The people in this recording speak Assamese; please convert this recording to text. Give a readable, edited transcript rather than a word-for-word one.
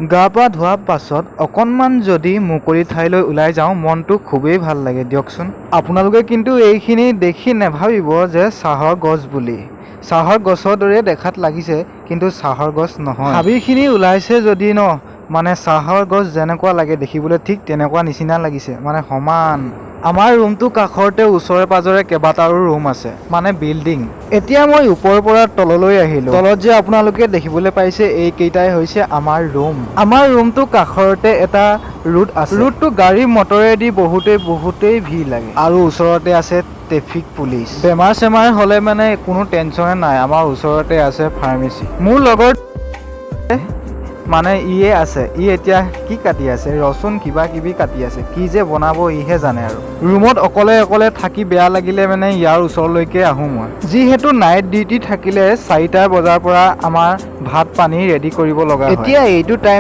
গা পা ধোৱাৰ পাছত অকণমান যদি মুকলি ঠাইলৈ ওলাই যাওঁ মনটো খুবেই ভাল লাগে দিয়কচোন। আপোনালোকে কিন্তু এইখিনি দেখি নেভাবিব যে চাহৰ গছ বুলি। চাহৰ গছৰ দৰে দেখাত লাগিছে কিন্তু চাহৰ গছ নহয়। হাবিখিনি ওলাইছে যদি মানে চাহৰ গছ যেনেকুৱা লাগে দেখিবলৈ ঠিক তেনেকুৱা নিচিনা লাগিছে, মানে সমান। আমাৰ ৰুমটো কাষৰতে ওচৰে পাজৰে কেইবাটাও ৰুম আছে, মানে বিল্ডিং। এতিয়া মই ওপৰৰ পৰা তললৈ আহিলোঁ। তলত যে আপোনালোকে দেখিবলৈ পাইছে এইকেইটাই হৈছে আমাৰ ৰুম। আমাৰ ৰুমটো কাষৰতে এটা ৰোড আছে। ৰোডটো গাড়ী মটৰেদি বহুতেই ভিৰ লাগে। আৰু ওচৰতে আছে ট্ৰেফিক পুলিচ। বেমাৰ চেমাৰ হ'লে মানে কোনো টেনচনে নাই, আমাৰ ওচৰতে আছে ফাৰ্মেচী। মোৰ লগৰ মানে ইয়ে আছে, ই এতিয়া কি কাটি আছে ৰচুন কিবা কিবি কাটি আছে, কি যে বনাব ইহে জানে আৰু। ৰুমত অকলে থাকি বেয়া লাগিলে মানে ইয়াৰ ওচৰলৈকে আহোঁ মই। যিহেতু নাইট ডিউটি থাকিলে 4টা বজাৰ পৰা আমাৰ ভাত পানী ৰেডি কৰিব লগা হয়। এতিয়া এইটো টাইম